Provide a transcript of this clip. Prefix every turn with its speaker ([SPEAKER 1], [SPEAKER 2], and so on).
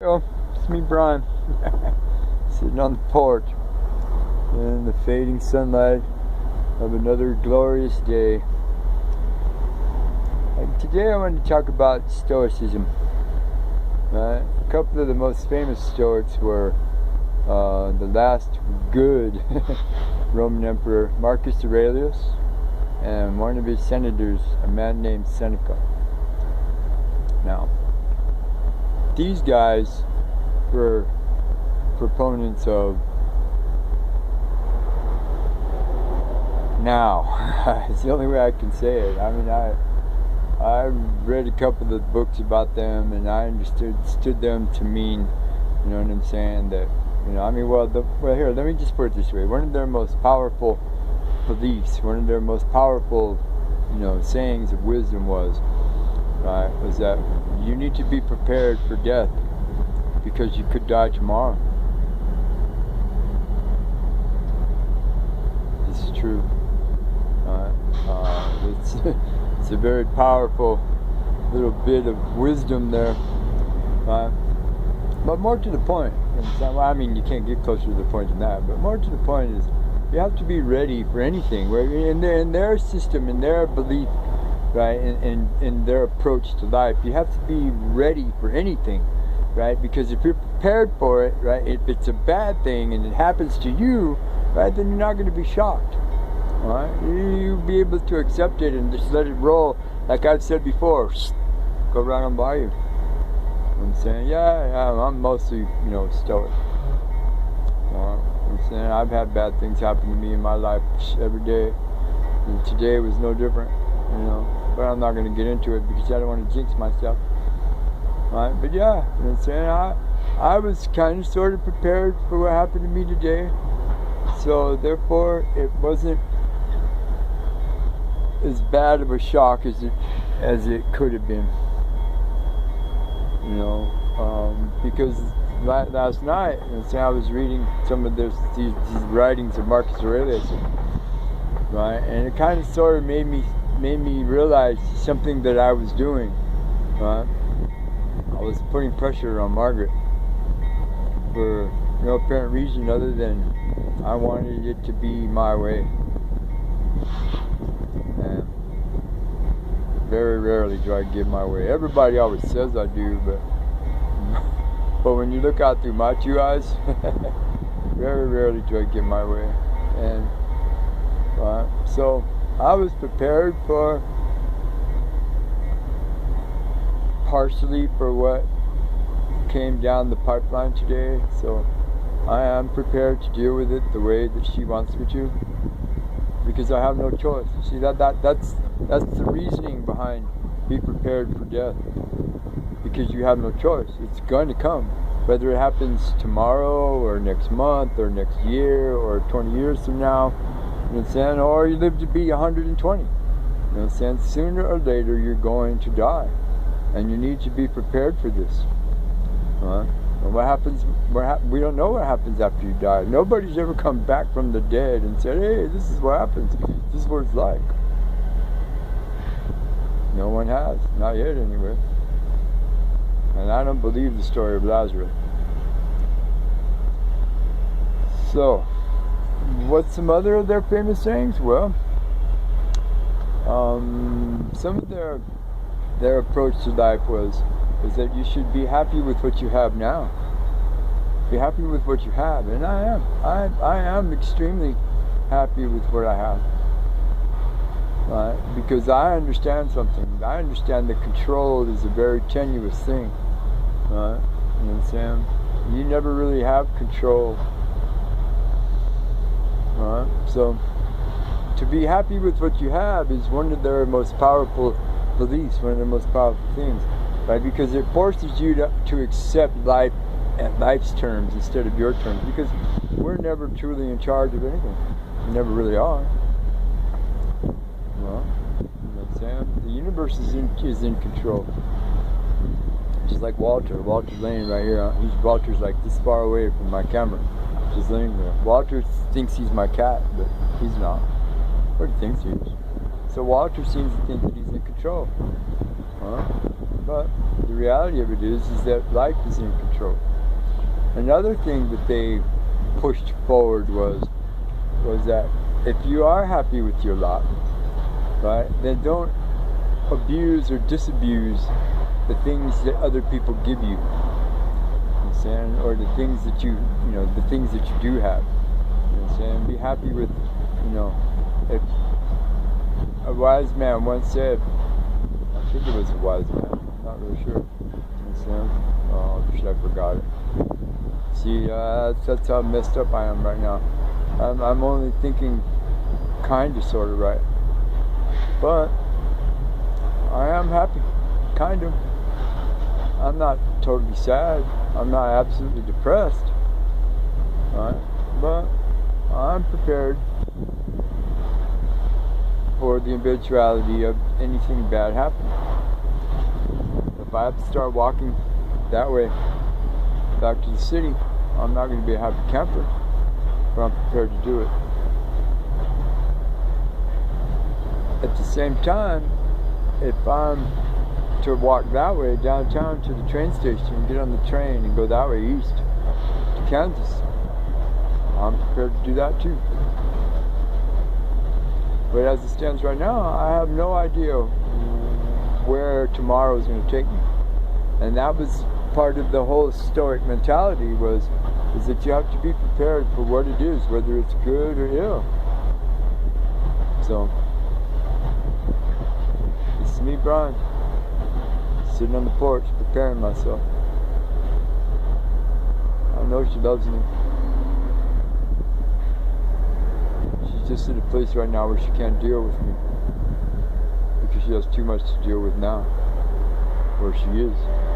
[SPEAKER 1] Oh, it's me, Brian, sitting on the porch in the fading sunlight of another glorious day. And today I wanted to talk about Stoicism. A couple of the most famous Stoics were the last good Roman emperor, Marcus Aurelius, and one of his senators, a man named Seneca. Now, these guys were proponents of now. It's the only way I can say it. I mean, I read a couple of books about them, and I understood them to mean, you know what I'm saying, that, you know, I mean, well, here, let me just put it this way. One of their most powerful beliefs, one of their most powerful, you know, sayings of wisdom was that you need to be prepared for death because you could die tomorrow. This is true. It's a very powerful little bit of wisdom there. But more to the point, well, I mean, you can't get closer to the point than that, but more to the point is you have to be ready for anything. In their system, in their belief, right, in their approach to life, you have to be ready for anything, right? Because if you're prepared for it, right, if it's a bad thing and it happens to you, right, then you're not going to be shocked. All right? You'll be able to accept it and just let it roll. Like I've said before, go right on by you. I'm saying, yeah, I'm mostly, you know, stoic. I'm saying I've had bad things happen to me in my life every day, and today was no different, you know. But I'm not going to get into it because I don't want to jinx myself. All right? But yeah, you know what I'm saying, I was kind of sort of prepared for what happened to me today, so therefore it wasn't as bad of a shock as it could have been. You know, because last night, I was reading some of these writings of Marcus Aurelius, right, and it kind of sort of made me realize something that I was doing. Right, I was putting pressure on Margaret for no apparent reason other than I wanted it to be my way. And very rarely do I give my way. Everybody always says I do, but when you look out through my two eyes, very rarely do I give my way. And so I was prepared for partially for what came down the pipeline today. So I am prepared to deal with it the way that she wants me to, because I have no choice. See, that's the reasoning behind be prepared for death, because you have no choice. It's going to come, whether it happens tomorrow or next month or next year or 20 years from now, you know what I'm saying, or you live to be 120. You know what I'm saying? Sooner or later you're going to die, and you need to be prepared for this. And what happens? We don't know what happens after you die. Nobody's ever come back from the dead and said, "Hey, this is what happens. This is what it's like." No one has, not yet anyway. And I don't believe the story of Lazarus. So, what's some other of their famous sayings? Well, some of their approach to life is that you should be happy with what you have now. Be happy with what you have, and I am. I am extremely happy with what I have. Right? Because I understand something. I understand that control is a very tenuous thing. Right? You know what I'm saying? You never really have control. Right? So, to be happy with what you have is one of their most powerful beliefs, one of their most powerful things. Right? Because it forces you to accept life at life's terms instead of your terms. Because we're never truly in charge of anything. We never really are. Well, you know what I'm saying? The universe is in control. Just like Walter's laying right here. Walter's like this far away from my camera, just laying there. Walter thinks he's my cat, but he's not. Or he thinks he is. So Walter seems to think that he's in control. Huh? But the reality of it is that life is in control. Another thing that they pushed forward was that if you are happy with your lot, right, then don't abuse or disabuse the things that other people give you. Or the things that the things that you do have. You know what I'm saying? Be happy with, if a wise man once said, I think it was a wise man, I'm not really sure. You know what I'm saying? Oh, should I forgot it. See, that's how messed up I am right now. I'm only thinking kind of, sort of, right? But I am happy, kind of. I'm not totally sad. I'm not absolutely depressed. Right? But I'm prepared for the eventuality of anything bad happening. If I have to start walking that way back to the city, I'm not going to be a happy camper, but I'm prepared to do it. At the same time, if I'm to walk that way downtown to the train station and get on the train and go that way east to Kansas, I'm prepared to do that too. But as it stands right now, I have no idea where tomorrow is going to take me. And that was part of the whole Stoic mentality is that you have to be prepared for what it is, whether it's good or ill. So, this is me, Brian, sitting on the porch, preparing myself. I know she loves me. She's just at a place right now where she can't deal with me because she has too much to deal with now, where she is.